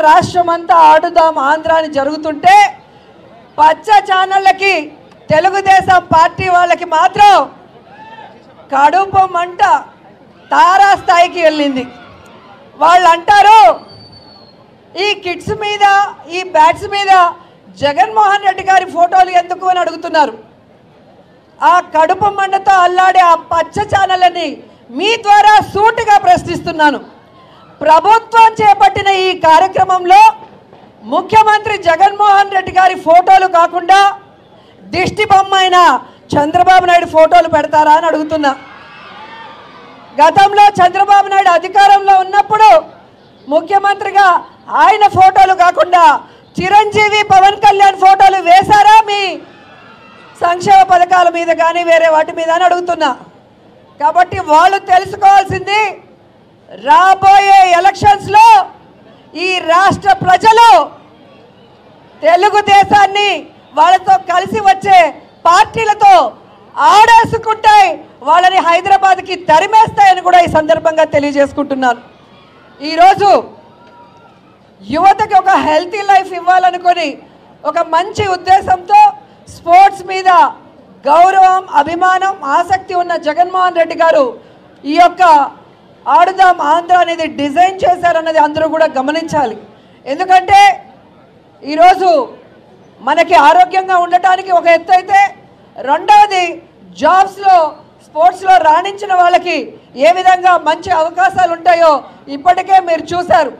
రాష్ట్రమంతా ఆడుదాం ఆంధ్ర అని జరుగుతుంటే పచ్చ ఛానళ్ళకి తెలుగుదేశం పార్టీ వాళ్ళకి మాత్రం కడుపు మంట తారా స్థాయికి వెళ్ళింది. వాళ్ళు అంటారు ఈ కిడ్స్ మీద ఈ బ్యాట్స్ మీద జగన్మోహన్ రెడ్డి గారి ఫోటోలు ఎందుకు అని అడుగుతున్నారు. ఆ కడుపు మంటతో అల్లాడే ఆ పచ్చ ఛానళ్ళని మీ ద్వారా సూటిగా ప్రశ్నిస్తున్నాను. ప్రభుత్వం చేపట్టిన ఈ కార్యక్రమంలో ముఖ్యమంత్రి జగన్మోహన్ రెడ్డి గారి ఫోటోలు కాకుండా దిష్టి బొమ్మ అయిన చంద్రబాబు నాయుడు ఫోటోలు పెడతారా అని అడుగుతున్నా. గతంలో చంద్రబాబు నాయుడు అధికారంలో ఉన్నప్పుడు ముఖ్యమంత్రిగా ఆయన ఫోటోలు కాకుండా చిరంజీవి పవన్ కళ్యాణ్ ఫోటోలు వేశారా మీ సంక్షేమ పథకాల మీద కానీ వేరే వాటి మీద అని అడుగుతున్నా. కాబట్టి వాళ్ళు తెలుసుకోవాల్సింది రాబోయే ఎలక్షన్స్లో ఈ రాష్ట్ర ప్రజలు తెలుగుదేశాన్ని వాళ్ళతో కలిసి వచ్చే పార్టీలతో ఆడేసుకుంటాయి, వాళ్ళని హైదరాబాద్కి తరిమేస్తాయని కూడా ఈ సందర్భంగా తెలియజేసుకుంటున్నాను. ఈరోజు యువతకి ఒక హెల్తీ లైఫ్ ఇవ్వాలనుకొని ఒక మంచి ఉద్దేశంతో స్పోర్ట్స్ మీద గౌరవం, అభిమానం, ఆసక్తి ఉన్న జగన్మోహన్ రెడ్డి గారు ఈ యొక్క ఆడుదాం ఆంధ్ర అనేది డిజైన్ చేశారన్నది అందరూ కూడా గమనించాలి. ఎందుకంటే ఈరోజు మనకి ఆరోగ్యంగా ఉండటానికి ఒక ఎత్తు అయితే, రెండవది జాబ్స్లో స్పోర్ట్స్లో రాణించిన వాళ్ళకి ఏ విధంగా మంచి అవకాశాలు ఉంటాయో ఇప్పటికే మీరు చూశారు.